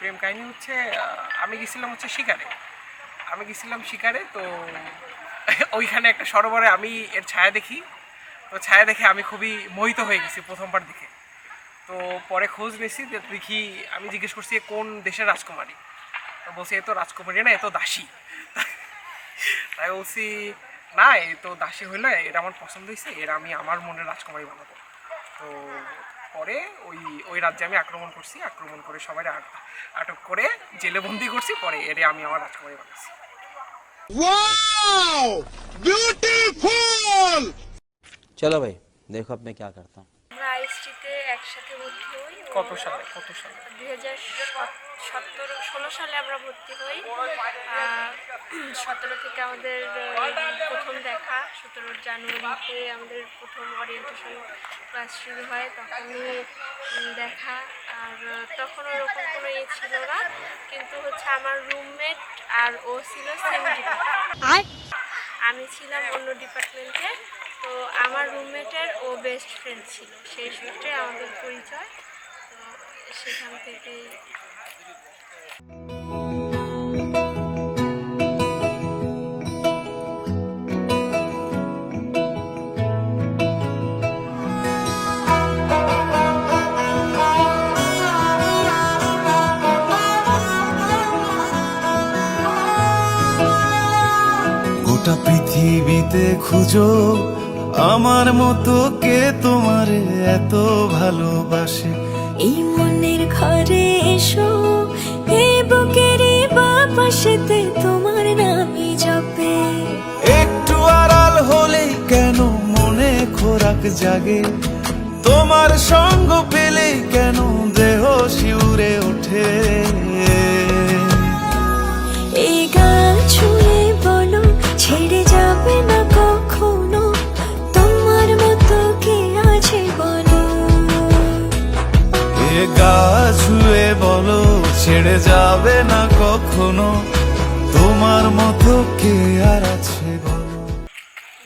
প্রেম কাহিনী হচ্ছে আমি গেছিলাম শিকারে তো ওইখানে একটা সরোবরে আমি এর ছায়া দেখি। তো ছায়া দেখে আমি খুবই মোহিত হয়ে গেছি প্রথমবার দেখে। তো পরে খোঁজ নিয়েছি, দেখি আমি জিজ্ঞেস করছি কোন দেশের রাজকুমারী। তো বলছি এ তো রাজকুমারী না, এ তো দাসী। তাই বলছি না, এ তো দাসী হইলে এটা আমার পছন্দ হয়েছে, এর আমি আমার মনের রাজকুমারী বানাবো। তো পরে ওই রাজ্যে আমি আক্রমণ করে সবাই আটক করে জেলে বন্দি করছি। পরে এরে আমি আমার রাজকুমারী বানাইছি। Wow beautiful. चलो भाई देखो अब मैं क्या करता हूँ। আমরা আইএসটিতে একসাথে ভর্তি হই। কত সালে 2016 সালে আমরা ভর্তি হই। 17 থেকে আমাদের প্রথম দেখা, 17 জানুয়ারিতে আমাদের প্রথম ওরিয়েন্টেশন ক্লাস শুরু হয়। তখনই দেখা, আর তখন ওরকম কোনো ছিল না, কিন্তু হচ্ছে আমার রুমমেট আর ও ছিল সেম ডিপার্টমেন্ট, আমি ছিলাম অন্য ডিপার্টমেন্টে। তো আমার রুমমেটের ও বেস্ট ফ্রেন্ড ছিল, সেই সূত্রে আমাদের পরিচয়। তো সেখান থেকেই গোটা পৃথিবীতে খুঁজো আমার মতো কে তোমারে এত ভালোবাসে। এই মনের ঘরে এসো, এই বুকের বাপাশেতে তোমার নামই জপে। একটু আড়াল হলেই কেন মনে খোরাক জাগে, তোমার সঙ্গ পেলেই কেন দেহ শিউরে ওঠে। এই গাল ছুঁয়ে বলো ছেড়ে যাবে না কখনো, তোমার মতো কে আছে বলো। এ গা ছুঁয়ে বলো ছেড়ে যাবে না কখনো, তোমার মতো কে আর আছে বলো।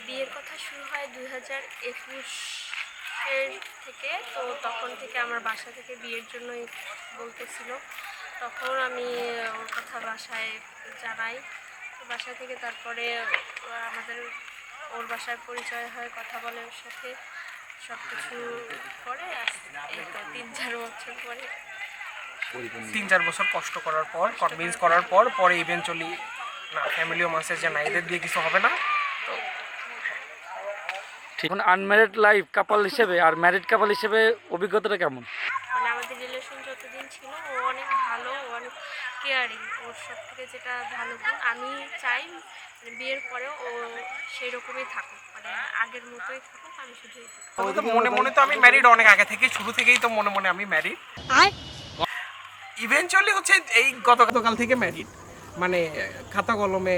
বিয়ের কথা শুরু হয় 2021 থেকে। তো তখন থেকে আমার বাসা থেকে বিয়ের জন্যই বলতেছিল। তখন আমি ওর কথা বাসায় জানাই। বাসা থেকে তারপরে আমাদের ওর বাসায় পরিচয় হয়, কথা বলে ওর সাথে, সব কিছু করে এই তো 3-4 বছর পরে 3-4 বছর কষ্ট করার পর, কনভিন্স করার পর, পরে ইভেনচুয়ালি না, ফ্যামিলিও মাসে যে না, এদের দিয়ে কিছু হবে না। তো ঠিক, এখন আনম্যারিড লাইফ কাপল হিসেবে আর ম্যারিড কাপল হিসেবে অভিজ্ঞতাটা কেমন? মানে আমাদের রিলেশন যতদিন ছিল, ও অনেক ভালো, ও অনেক কেয়ারিং। ওর সব থেকে যেটা ভালো গুণ, আমি চাই মানে বিয়ের পরেও ও সেই রকমই থাকুক, মানে আগের মতোই থাকুক, আমি শুধু মনে মনে তো আমি ম্যারিড অনেক আগে থেকে, শুরু থেকেই তো মনে মনে আমি ম্যারিড। ইভেনচুয়ালি হচ্ছে এই গতকাল থেকে ম্যারিড, মানে খাতা কলমে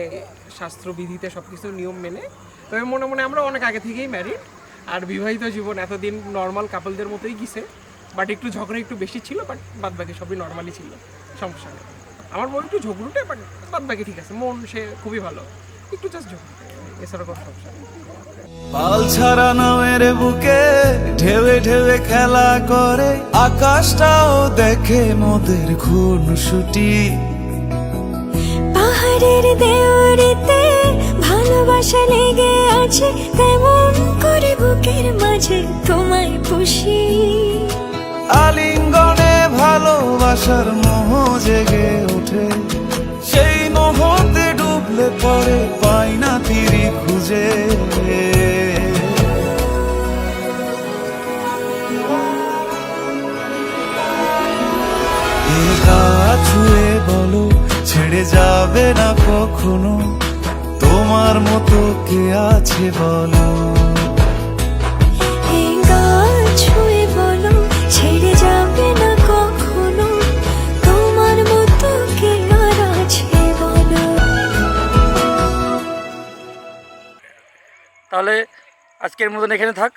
শাস্ত্রবিধিতে সব কিছু নিয়ম মেনে। তবে মনে মনে আমরা অনেক আগে থেকেই ম্যারিড। আর বিবাহিত জীবন এতদিন নর্মাল কাপলদের মতোই গেছে, বাট একটু ঝগড়া একটু বেশি ছিল, বাট বাদ বাকি সবই নর্মালি ছিল, সমস্যা নেই। আমার বউ একটু ঝগড়ুটে, বাট বাদ বাকি ঠিক আছে, মন সে খুবই ভালো, একটু জাস্ট ঝগড়ুটে, এছাড়া কোনো সমস্যা নেই। পাল ছাড়া নামের বুকে ঢেউে ঢেউে খেলা করে, আকাশটাও দেখে মোদের খুনসুটি। পাহাড়ের দেওয়ারিতে ভালোবাসা লেগে আছে, তেমন করে বুকের মাঝে তোমায় পুষি। আলিঙ্গনে ভালোবাসার মোহ জেগে ওঠে, সেই মোহতে ডুবলে পরে পাই না তীরে খুঁজে। এ গা ছুঁয়ে বলো ছেড়ে যাবে না কখনো, তোমার মতো কে আছে বলো। এই গাল ছুঁয়ে বলো ছেড়ে যাবে না কখনো, তোমার মতো কে আর আছে বলো। তাহলে আজকের মতন এখানে থাক।